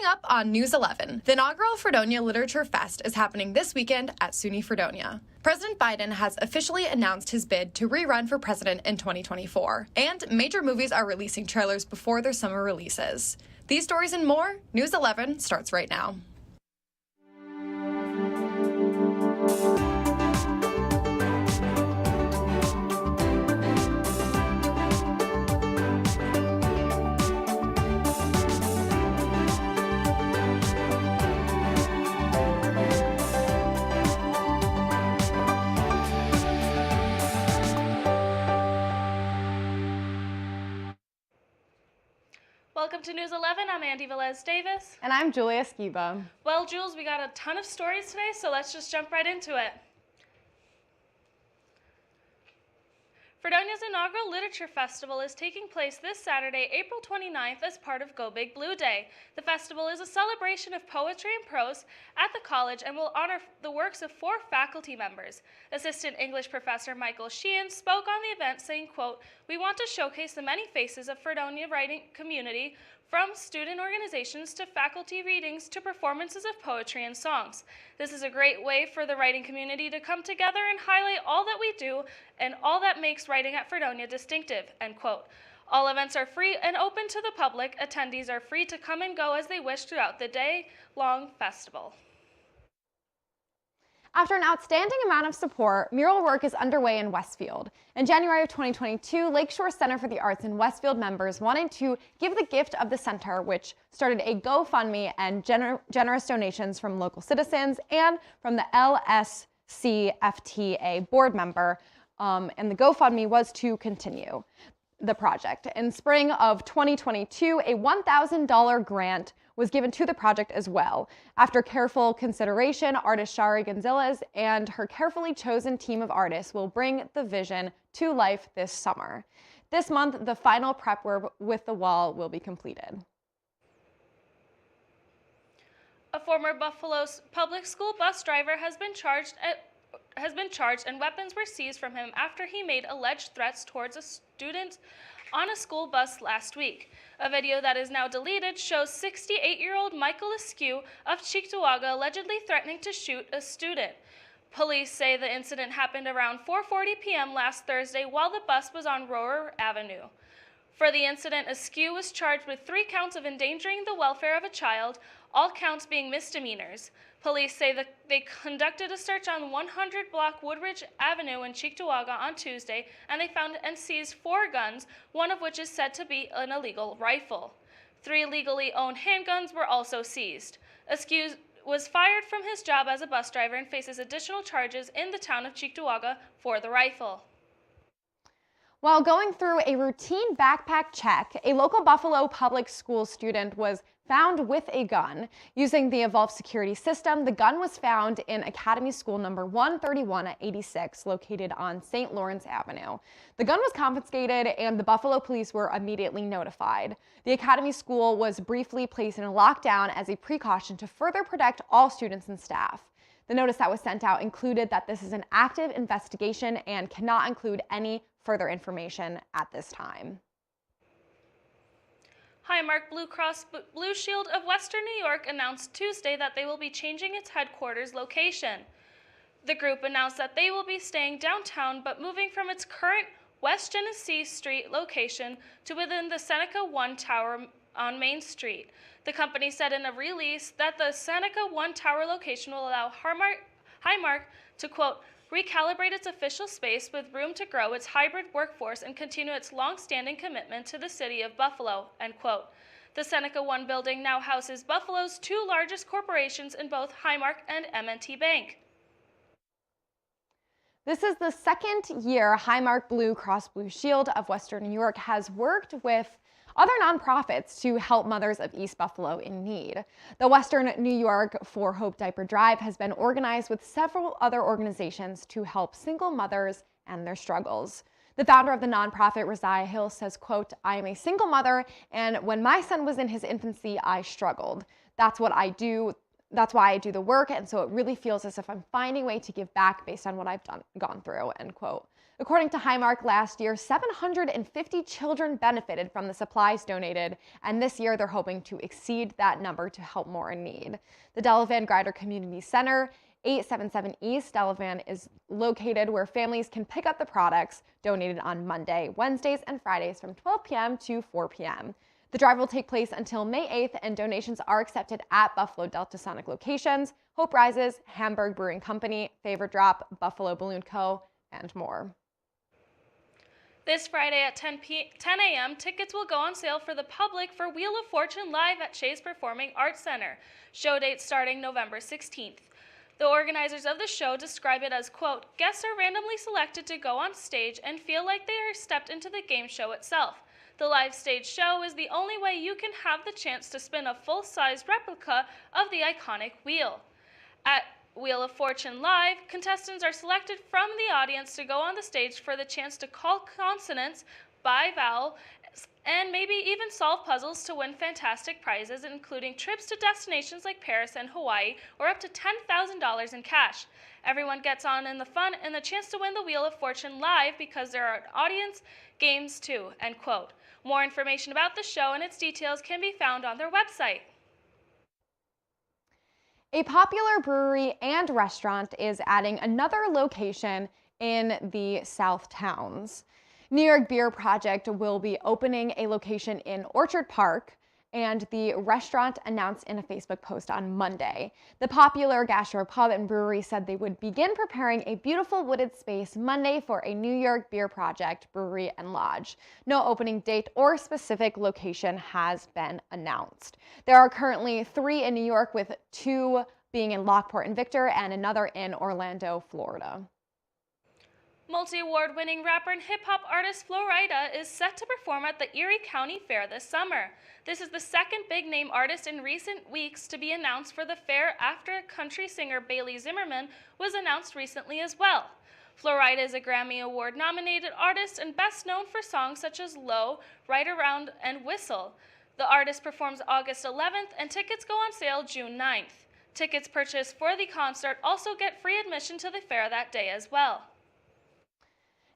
up on News 11, the inaugural Fredonia Literature Fest is happening this weekend at SUNY Fredonia. President Biden has officially announced his bid to rerun for president in 2024, and major movies are releasing trailers before their summer releases. These stories and more, News 11 starts right now. Welcome to News 11. I'm Andy Velez Davis. And I'm Julia Skiba. Well, Jules, we got a ton of stories today, so let's just jump right into it. Fredonia's inaugural Literature Festival is taking place this Saturday, April 29th, as part of Go Big Blue Day. The festival is a celebration of poetry and prose at the college and will honor the works of 4 faculty members. Assistant English professor Michael Sheehan spoke on the event saying, quote, "We want to showcase the many faces of Fredonia writing community, from student organizations to faculty readings to performances of poetry and songs. This is a great way for the writing community to come together and highlight all that we do and all that makes writing at Fredonia distinctive," end quote. All events are free and open to the public. Attendees are free to come and go as they wish throughout the day-long festival. After an outstanding amount of support, mural work is underway in Westfield. In January of 2022, Lakeshore Center for the Arts in Westfield members wanted to give the gift of the center, which started a GoFundMe and generous donations from local citizens and from the LSCFTA board member, and the GoFundMe was to continue the project. In spring of 2022, a $1,000 grant was given to the project as well. After careful consideration, artist Shari Gonzalez and her carefully chosen team of artists will bring the vision to life this summer. This month, the final prep work with the wall will be completed. A former Buffalo public school bus driver has been charged and weapons were seized from him after he made alleged threats towards a student on a school bus last week. A video that is now deleted shows 68-year-old Michael Askew of Cheektowaga allegedly threatening to shoot a student. Police say the incident happened around 4:40 p.m. last Thursday while the bus was on Rohrer Avenue. For the incident, Askew was charged with 3 counts of endangering the welfare of a child, all counts being misdemeanors. Police say that they conducted a search on 100 block Woodridge Avenue in Cheektowaga on Tuesday, and they found and seized 4 guns, one of which is said to be an illegal rifle. 3 legally owned handguns were also seized. Askew was fired from his job as a bus driver and faces additional charges in the town of Cheektowaga for the rifle. While going through a routine backpack check, a local Buffalo public school student was found with a gun. Using the Evolve security system, the gun was found in Academy School number 131 at 86, located on St. Lawrence Avenue. The gun was confiscated and the Buffalo police were immediately notified. The Academy School was briefly placed in a lockdown as a precaution to further protect all students and staff. The notice that was sent out included that this is an active investigation and cannot include any further information at this time. Highmark Blue Cross Blue Shield of Western New York announced Tuesday that they will be changing its headquarters location. The group announced that they will be staying downtown but moving from its current West Genesee Street location to within the Seneca One Tower on Main Street. The company said in a release that the Seneca One Tower location will allow Highmark to, quote, recalibrate its official space with room to grow its hybrid workforce and continue its long-standing commitment to the city of Buffalo, end quote. The Seneca One building now houses Buffalo's 2 largest corporations in both Highmark and M&T Bank. This is the second year Highmark Blue Cross Blue Shield of Western New York has worked with other nonprofits to help mothers of East Buffalo in need. The Western New York For Hope Diaper Drive has been organized with several other organizations to help single mothers and their struggles. The founder of the nonprofit, Rosiah Hill, says, quote, "I am a single mother, and when my son was in his infancy, I struggled. That's what I do that's why I do the work. And so it really feels as if I'm finding a way to give back based on what I've gone through, end quote. According to Highmark, last year, 750 children benefited from the supplies donated, and this year they're hoping to exceed that number to help more in need. The Delavan Grider Community Center, 877 East Delavan, is located where families can pick up the products donated on Monday, Wednesdays, and Fridays from 12 p.m. to 4 p.m. The drive will take place until May 8th, and donations are accepted at Buffalo Delta Sonic locations, Hope Rises, Hamburg Brewing Company, Favorite Drop, Buffalo Balloon Co., and more. This Friday at 10 a.m., tickets will go on sale for the public for Wheel of Fortune Live at Chase Performing Arts Center. Show date starting November 16th. The organizers of the show describe it as, quote, guests are randomly selected to go on stage and feel like they are stepped into the game show itself. The live stage show is the only way you can have the chance to spin a full-size replica of the iconic wheel. At Wheel of Fortune Live, contestants are selected from the audience to go on the stage for the chance to call consonants by vowel and maybe even solve puzzles to win fantastic prizes, including trips to destinations like Paris and Hawaii, or up to $10,000 in cash. Everyone gets on in the fun and the chance to win the Wheel of Fortune Live because there are audience games too, end quote. More information about the show and its details can be found on their website. A popular brewery and restaurant is adding another location in the South Towns. New York Beer Project will be opening a location in Orchard Park, and the restaurant announced in a Facebook post on Monday. The popular gastropub and brewery said they would begin preparing a beautiful wooded space Monday for a New York Beer Project brewery and lodge. No opening date or specific location has been announced. There are currently 3 in New York, with 2 being in Lockport and Victor and another in Orlando, Florida. Multi-award-winning rapper and hip-hop artist Flo Rida is set to perform at the Erie County Fair this summer. This is the second big-name artist in recent weeks to be announced for the fair, after country singer Bailey Zimmerman was announced recently as well. Flo Rida is a Grammy Award-nominated artist and best known for songs such as Low, Right Around, and Whistle. The artist performs August 11th, and tickets go on sale June 9th. Tickets purchased for the concert also get free admission to the fair that day as well.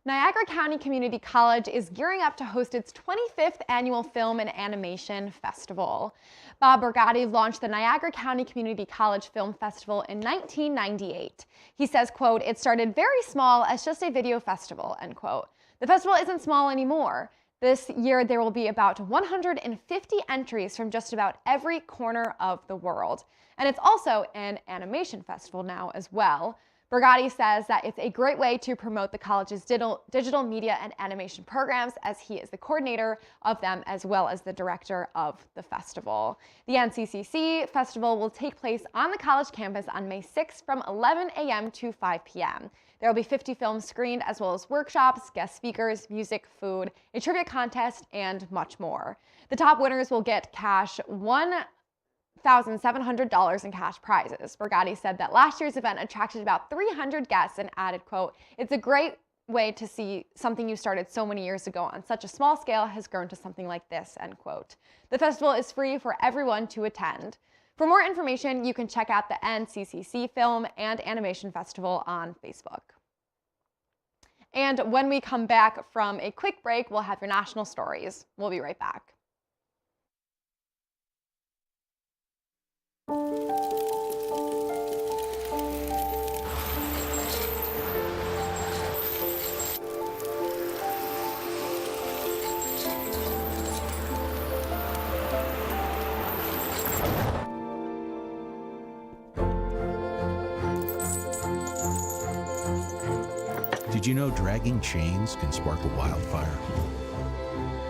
Niagara County Community College is gearing up to host its 25th annual Film and Animation Festival. Bob Borgatti launched the Niagara County Community College Film Festival in 1998. He says, quote, it started very small as just a video festival, end quote. The festival isn't small anymore. This year, there will be about 150 entries from just about every corner of the world. And it's also an animation festival now as well. Borgatti says that it's a great way to promote the college's digital media and animation programs, as he is the coordinator of them as well as the director of the festival. The NCCC festival will take place on the college campus on May 6th from 11 a.m. to 5 p.m. There will be 50 films screened, as well as workshops, guest speakers, music, food, a trivia contest, and much more. The top winners will get cash $1,700 in cash prizes. Borgatti said that last year's event attracted about 300 guests and added, quote, it's a great way to see something you started so many years ago on such a small scale has grown to something like this, end quote. The festival is free for everyone to attend. For more information, you can check out the NCCC Film and Animation Festival on Facebook. And when we come back from a quick break, we'll have your national stories. We'll be right back. Did you know dragging chains can spark a wildfire?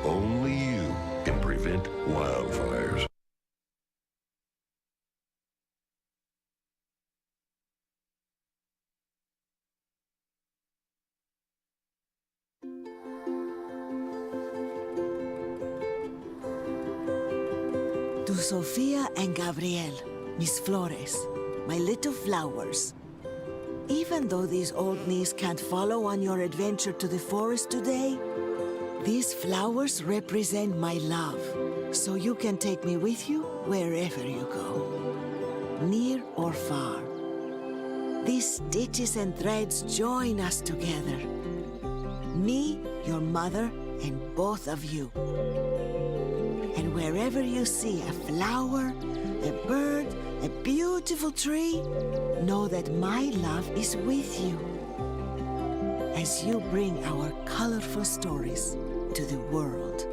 Only you can prevent wildfires. To Sofia and Gabriel, Miss Flores, my little flowers. Even though these old knees can't follow on your adventure to the forest today, these flowers represent my love, so you can take me with you wherever you go. near or far. These stitches and threads join us together. Me, your mother, and both of you. And wherever you see a flower, a bird, a beautiful tree, know that my love is with you as you bring our colorful stories to the world.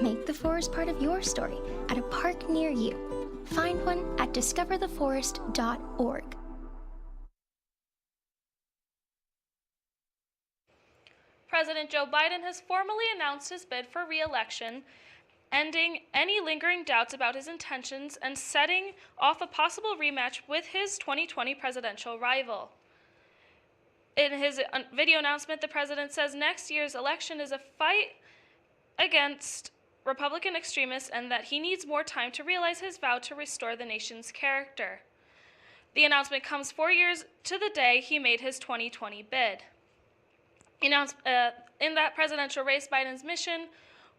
Make the forest part of your story at a park near you. Find one at discovertheforest.org. President Joe Biden has formally announced his bid for re-election, ending any lingering doubts about his intentions and setting off a possible rematch with his 2020 presidential rival. In his video announcement, the president says next year's election is a fight against Republican extremists and that he needs more time to realize his vow to restore the nation's character. The announcement comes 4 years to the day he made his 2020 bid. In that presidential race, Biden's mission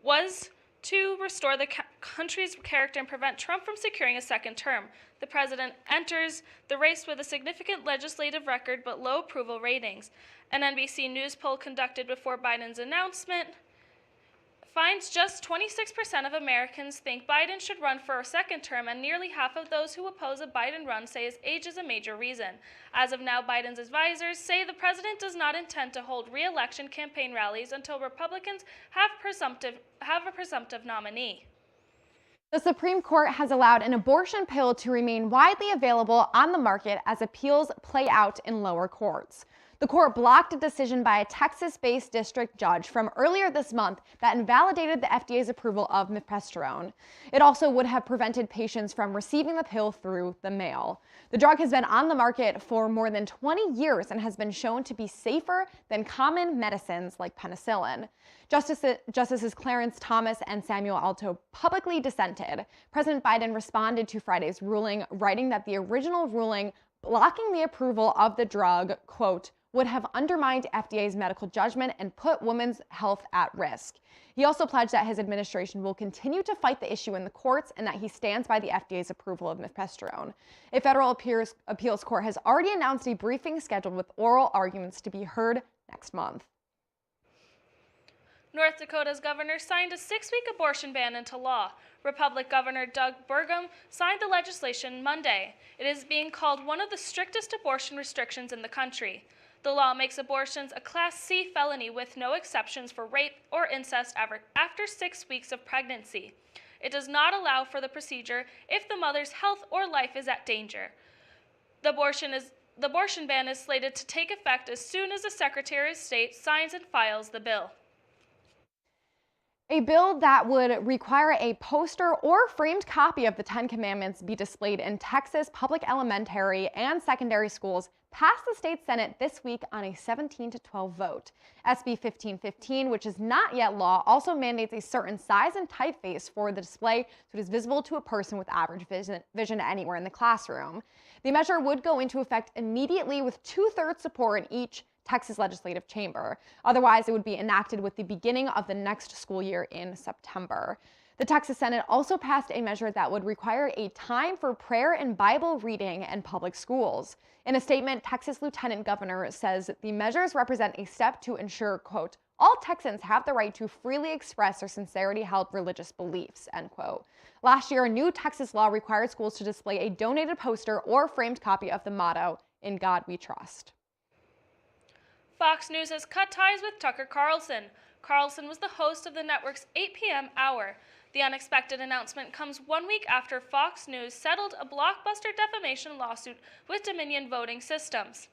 was to restore the country's character and prevent Trump from securing a second term. The president enters the race with a significant legislative record but low approval ratings. An NBC News poll conducted before Biden's announcement finds just 26% of Americans think Biden should run for a second term, and nearly half of those who oppose a Biden run say his age is a major reason. As of now, Biden's advisors say the president does not intend to hold re-election campaign rallies until Republicans have a presumptive nominee. The Supreme Court has allowed an abortion pill to remain widely available on the market as appeals play out in lower courts. The court blocked a decision by a Texas-based district judge from earlier this month that invalidated the FDA's approval of mifepristone. It also would have prevented patients from receiving the pill through the mail. The drug has been on the market for more than 20 years and has been shown to be safer than common medicines like penicillin. Justices Clarence Thomas and Samuel Alito publicly dissented. President Biden responded to Friday's ruling, writing that the original ruling blocking the approval of the drug, quote, would have undermined FDA's medical judgment and put women's health at risk. He also pledged that his administration will continue to fight the issue in the courts and that he stands by the FDA's approval of mifepristone. A federal appeals court has already announced a briefing scheduled with oral arguments to be heard next month. North Dakota's governor signed a 6-week abortion ban into law. Republican Governor Doug Burgum signed the legislation Monday. It is being called one of the strictest abortion restrictions in the country. The law makes abortions a Class C felony with no exceptions for rape or incest after 6 weeks of pregnancy. It does not allow for the procedure if the mother's health or life is at danger. The abortion ban is slated to take effect as soon as the Secretary of State signs and files the bill. A bill that would require a poster or framed copy of the Ten Commandments be displayed in Texas public elementary and secondary schools passed the state Senate this week on a 17-12 vote. SB 1515, which is not yet law, also mandates a certain size and typeface for the display so it is visible to a person with average vision anywhere in the classroom. The measure would go into effect immediately with 2/3 support in each Texas legislative chamber. Otherwise, it would be enacted with the beginning of the next school year in September. The Texas Senate also passed a measure that would require a time for prayer and Bible reading in public schools. In a statement, Texas Lieutenant Governor says the measures represent a step to ensure, quote, all Texans have the right to freely express their sincerely held religious beliefs, end quote. Last year, a new Texas law required schools to display a donated poster or framed copy of the motto, "In God We Trust." Fox News has cut ties with Tucker Carlson. Carlson was the host of the network's 8 p.m. hour. The unexpected announcement comes 1 week after Fox News settled a blockbuster defamation lawsuit with Dominion Voting Systems.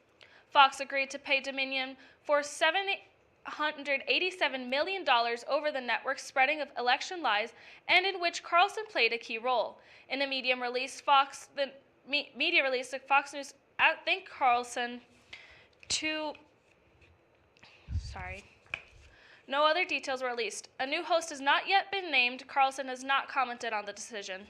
Fox agreed to pay Dominion for $787 million over the network's spreading of election lies, and in which Carlson played a key role. In a media release, Fox News thanked Carlson No other details were released. A new host has not yet been named. Carlson has not commented on the decision.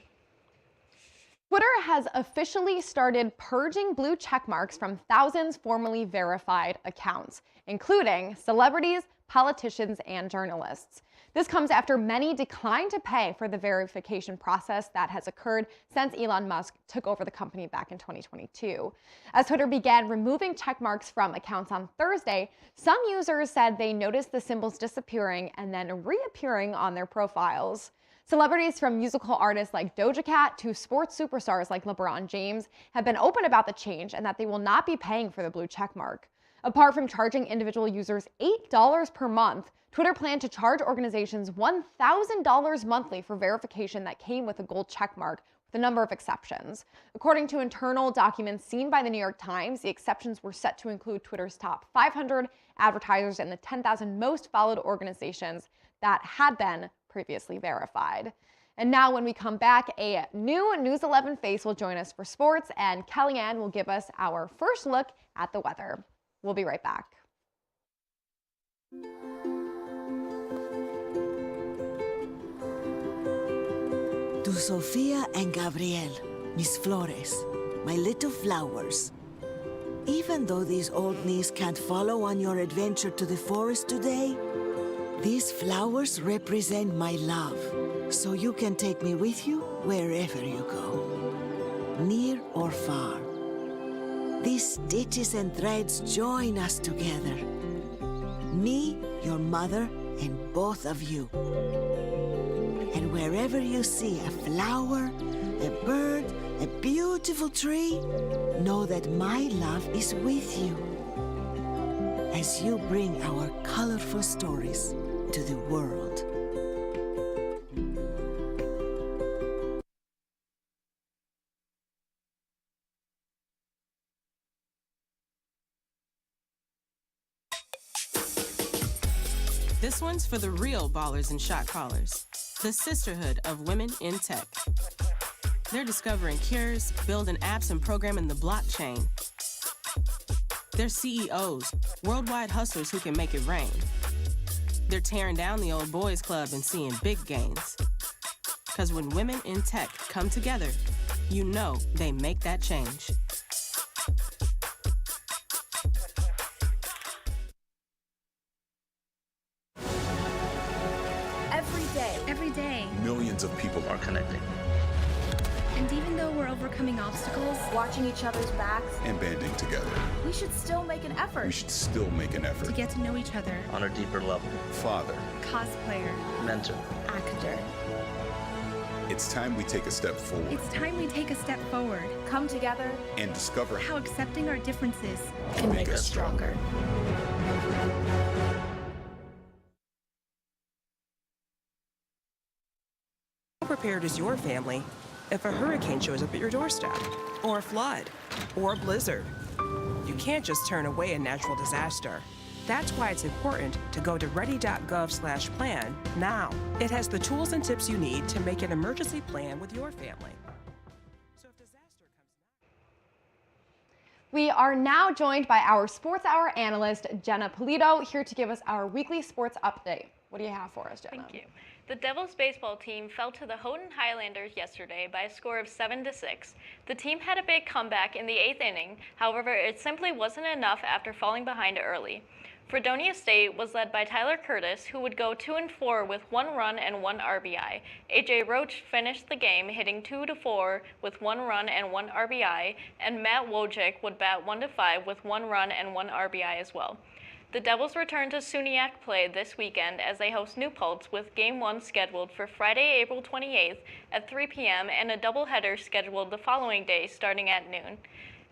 Twitter has officially started purging blue check marks from thousands formerly verified accounts, including celebrities, politicians, and journalists. This comes after many declined to pay for the verification process that has occurred since Elon Musk took over the company back in 2022. As Twitter began removing check marks from accounts on Thursday, some users said they noticed the symbols disappearing and then reappearing on their profiles. Celebrities from musical artists like Doja Cat to sports superstars like LeBron James have been open about the change and that they will not be paying for the blue check mark. Apart from charging individual users $8 per month, Twitter planned to charge organizations $1,000 monthly for verification that came with a gold checkmark, with a number of exceptions. According to internal documents seen by the New York Times, the exceptions were set to include Twitter's top 500 advertisers and the 10,000 most followed organizations that had been previously verified. And now when we come back, a new News 11 face will join us for sports, and Kellyanne will give us our first look at the weather. We'll be right back. To Sofia and Gabriel, mis flores, my little flowers. Even though these old knees can't follow on your adventure to the forest today, these flowers represent my love, so you can take me with you wherever you go, near or far. These stitches and threads join us together. Me, your mother, and both of you. And wherever you see a flower, a bird, a beautiful tree, know that my love is with you as you bring our colorful stories to the world. This one's for the real ballers and shot callers, the Sisterhood of Women in Tech. They're discovering cures, building apps, and programming the blockchain. They're CEOs, worldwide hustlers who can make it rain. They're tearing down the old boys club and seeing big gains. Because when women in tech come together, you know they make that change. Every day, millions of people are connecting. And even though we're overcoming obstacles, watching each other's backs, and banding together, we should still make an effort. We should still make an effort to get to know each other on a deeper level. Father, cosplayer, mentor, actor. It's time we take a step forward. It's time we take a step forward. Come together and discover how accepting our differences can make us stronger. How prepared is your family if a hurricane shows up at your doorstep, or a flood, or a blizzard? You can't just turn away a natural disaster. That's why it's important to go to ready.gov/plan now. It has the tools and tips you need to make an emergency plan with your family. So if disaster comes now. We are now joined by our Sports Hour analyst, Jenna Polito, here to give us our weekly sports update. What do you have for us, Jenna? Thank you. The Devils baseball team fell to the Houghton Highlanders yesterday by a score of 7-6. The team had a big comeback in the 8th inning. However, it simply wasn't enough after falling behind early. Fredonia State was led by Tyler Curtis, who would go 2-4 with 1 run and 1 RBI. AJ Roach finished the game hitting 2-4 with 1 run and 1 RBI, and Matt Wojcik would bat 1-5 with 1 run and 1 RBI as well. The Devils return to SUNYAC play this weekend as they host New Paltz, with Game 1 scheduled for Friday, April 28th at 3 p.m. and a doubleheader scheduled the following day starting at noon.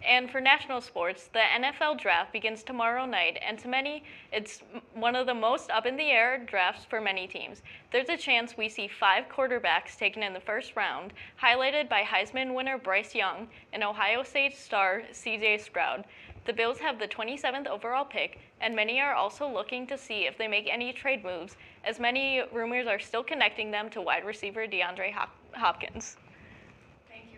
And for national sports, the NFL draft begins tomorrow night, and to many, it's one of the most up-in-the-air drafts for many teams. There's a chance we see 5 quarterbacks taken in the first round, highlighted by Heisman winner Bryce Young and Ohio State star C.J. Stroud. The Bills have the 27th overall pick, and many are also looking to see if they make any trade moves, as many rumors are still connecting them to wide receiver DeAndre Hopkins.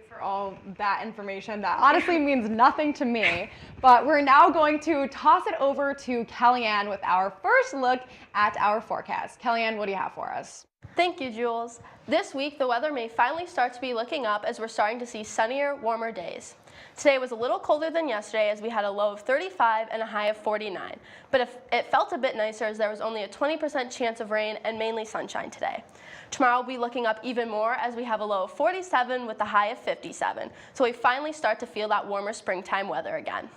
For all that information that honestly means nothing to me, but we're now going to toss it over to Kellyanne with our first look at our forecast. Kellyanne, what do you have for us? Thank you, Jules. This week, the weather may finally start to be looking up as we're starting to see sunnier, warmer days. Today was a little colder than yesterday as we had a low of 35 and a high of 49. But it felt a bit nicer as there was only a 20% chance of rain and mainly sunshine today. Tomorrow we'll be looking up even more as we have a low of 47 with a high of 57. So we finally start to feel that warmer springtime weather again.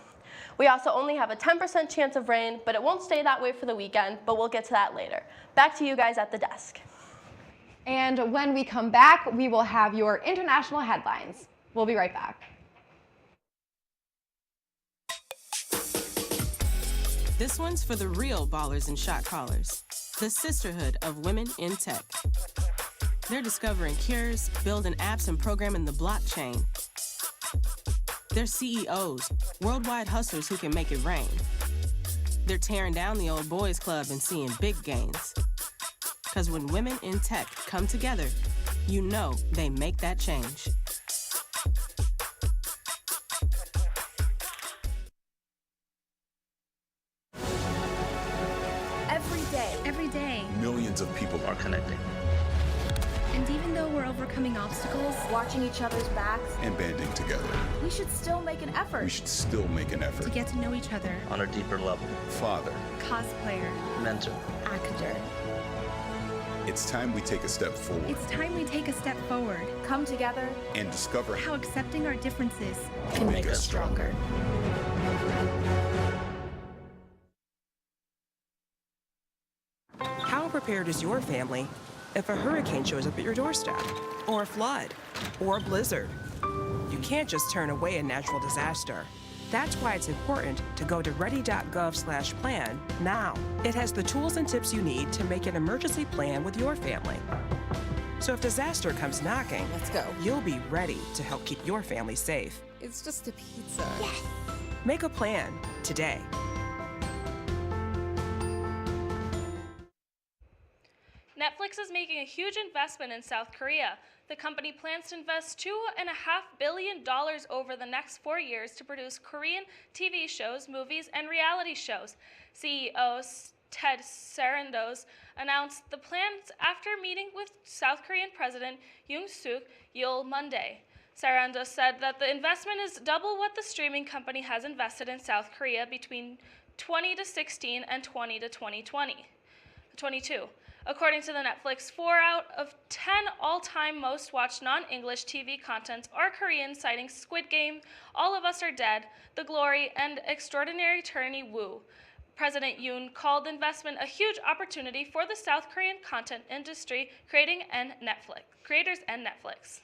We also only have a 10% chance of rain, but it won't stay that way for the weekend, but we'll get to that later. Back to you guys at the desk. And when we come back, we will have your international headlines. We'll be right back. This one's for the real ballers and shot callers, the sisterhood of women in tech. They're discovering cures, building apps and programming the blockchain. They're CEOs, worldwide hustlers who can make it rain. They're tearing down the old boys club and seeing big gains. Because when women in tech come together, you know they make that change. Every day. Millions of people are connecting. And even though we're overcoming obstacles, watching each other's backs, and banding together. we should still make an effort. We should still make an effort. to get to know each other, On a deeper level. Father, cosplayer, Mentor. actor. it's time we take a step forward It's time we take a step forward. Come together and discover How accepting our differences Can make us stronger. How prepared is your family if a hurricane shows up at your doorstep, or a flood, or a blizzard? You can't just turn away a natural disaster. That's why it's important to go to ready.gov/plan now. It has the tools and tips you need to make an emergency plan with your family. So if disaster comes knocking, let's go. You'll be ready to help keep your family safe. It's just a pizza. Yes. Make a plan today. Netflix is making a huge investment in South Korea. The company plans to invest $2.5 billion over the next 4 years to produce Korean TV shows, movies, and reality shows. CEO Ted Sarandos announced the plans after meeting with South Korean President Yoon Suk Yeol Monday. Sarandos said that the investment is double what the streaming company has invested in South Korea between 2016 and 2022. According to the Netflix, 4 out of 10 all-time most watched non-English TV contents are Korean, citing Squid Game, All of Us Are Dead, The Glory, and Extraordinary Attorney Woo. President Yoon called the investment a huge opportunity for the South Korean content industry, creators and Netflix.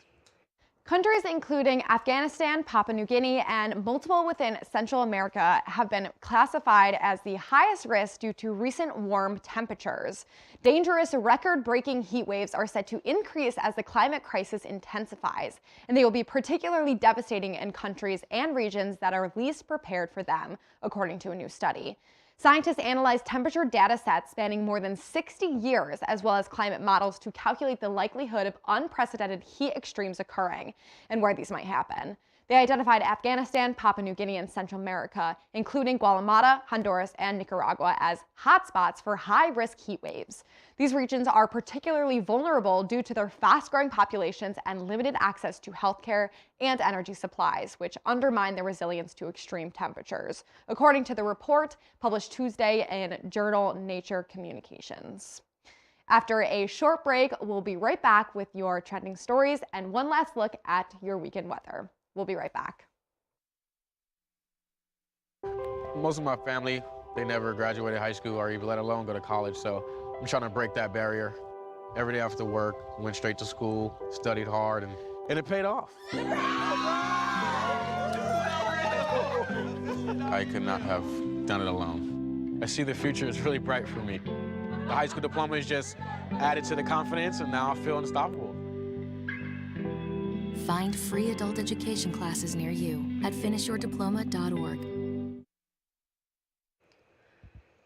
Countries including Afghanistan, Papua New Guinea, and multiple within Central America have been classified as the highest risk due to recent warm temperatures. Dangerous, record-breaking heat waves are set to increase as the climate crisis intensifies, and they will be particularly devastating in countries and regions that are least prepared for them, according to a new study. Scientists analyzed temperature data sets spanning more than 60 years, as well as climate models to calculate the likelihood of unprecedented heat extremes occurring and where these might happen. They identified Afghanistan, Papua New Guinea, and Central America, including Guatemala, Honduras, and Nicaragua, as hotspots for high-risk heat waves. These regions are particularly vulnerable due to their fast-growing populations and limited access to healthcare and energy supplies, which undermine their resilience to extreme temperatures, according to the report published Tuesday in journal Nature Communications. After a short break, we'll be right back with your trending stories and one last look at your weekend weather. We'll be right back. Most of my family, they never graduated high school or even let alone go to college, so I'm trying to break that barrier. Every day after work, went straight to school, studied hard, and it paid off. I could not have done it alone. I see the future is really bright for me. The high school diploma is just added to the confidence, and now I feel unstoppable. Find free adult education classes near you at finishyourdiploma.org.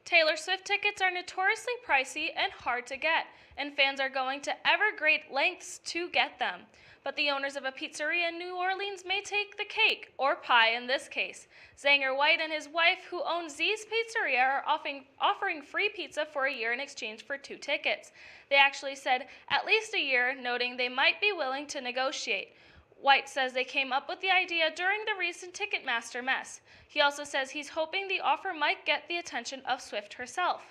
Taylor Swift tickets are notoriously pricey and hard to get, and fans are going to ever great lengths to get them. But the owners of a pizzeria in New Orleans may take the cake, or pie in this case. Zanger White and his wife, who own Z's Pizzeria, are offering free pizza for a year in exchange for 2 tickets. They actually said at least a year, noting they might be willing to negotiate. White says they came up with the idea during the recent Ticketmaster mess. He also says he's hoping the offer might get the attention of Swift herself.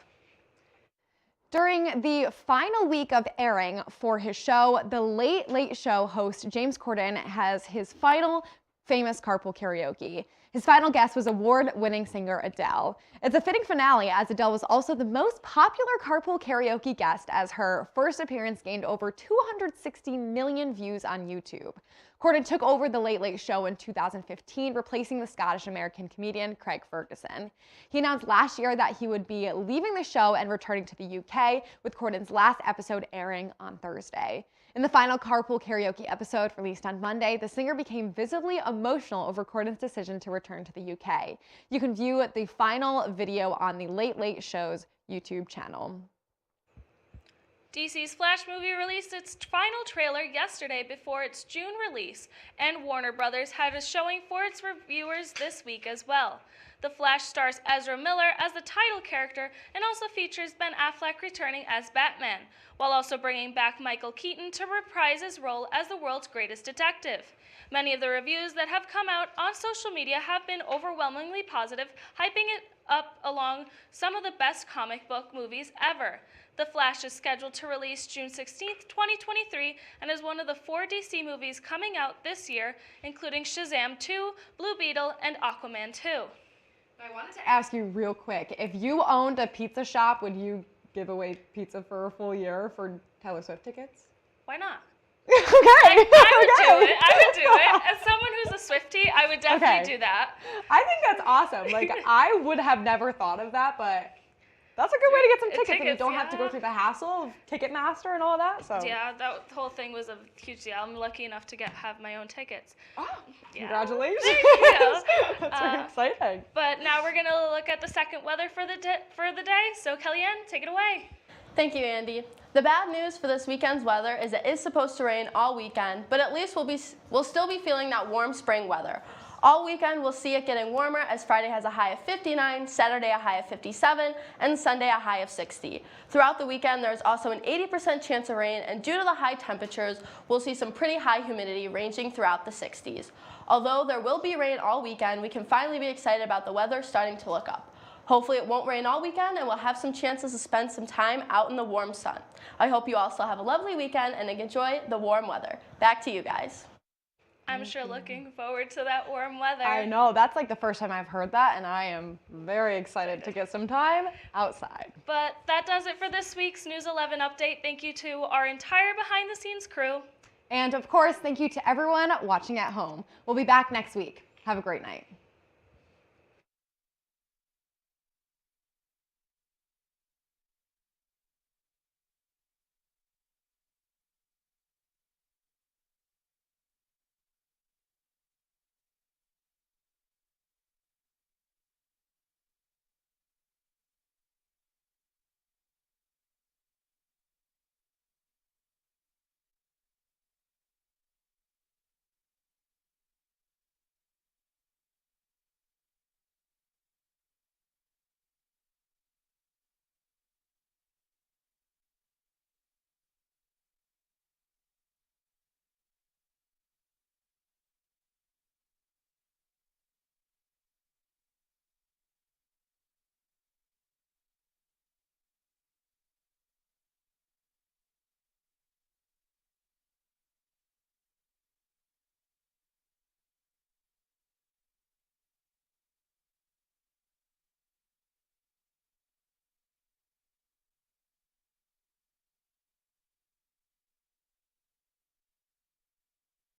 During the final week of airing for his show, The Late Late Show host James Corden has his final famous carpool karaoke. His final guest was award-winning singer Adele. It's a fitting finale, as Adele was also the most popular carpool karaoke guest, as her first appearance gained over 260 million views on YouTube. Corden took over The Late Late Show in 2015, replacing the Scottish-American comedian Craig Ferguson. He announced last year that he would be leaving the show and returning to the UK, with Corden's last episode airing on Thursday. In the final carpool karaoke episode released on Monday, the singer became visibly emotional over Corden's decision to return to the UK. You can view the final video on The Late Late Show's YouTube channel. DC's Flash movie released its final trailer yesterday before its June release, and Warner Brothers had a showing for its reviewers this week as well. The Flash stars Ezra Miller as the title character and also features Ben Affleck returning as Batman, while also bringing back Michael Keaton to reprise his role as the world's greatest detective. Many of the reviews that have come out on social media have been overwhelmingly positive, hyping it up along some of the best comic book movies ever. The Flash is scheduled to release June 16th, 2023, and is one of the 4 DC movies coming out this year, including Shazam 2, Blue Beetle, and Aquaman 2. I wanted to ask you real quick, if you owned a pizza shop, would you give away pizza for a full year for Taylor Swift tickets? Why not? Okay. I would do it. I would do it. As someone who's a Swiftie, I would definitely do that. I think that's awesome. Like, I would have never thought of that, but that's a good way to get some tickets, and you don't have to go through the hassle of Ticketmaster and all that. So yeah, that whole thing was a huge deal. I'm lucky enough to have my own tickets. Oh, yeah. Congratulations! There you go. That's very exciting. But now we're gonna look at the second weather for the day. So Kellyanne, take it away. Thank you, Andy. The bad news for this weekend's weather is it is supposed to rain all weekend, but at least we'll still be feeling that warm spring weather. All weekend, we'll see it getting warmer, as Friday has a high of 59, Saturday a high of 57, and Sunday a high of 60. Throughout the weekend, there's also an 80% chance of rain, and due to the high temperatures, we'll see some pretty high humidity ranging throughout the 60s. Although there will be rain all weekend, we can finally be excited about the weather starting to look up. Hopefully it won't rain all weekend, and we'll have some chances to spend some time out in the warm sun. I hope you also have a lovely weekend and enjoy the warm weather. Back to you guys. I'm sure looking forward to that warm weather. I know, that's like the first time I've heard that, and I am very excited to get some time outside. But that does it for this week's News 11 update. Thank you to our entire behind-the-scenes crew. And of course, thank you to everyone watching at home. We'll be back next week. Have a great night.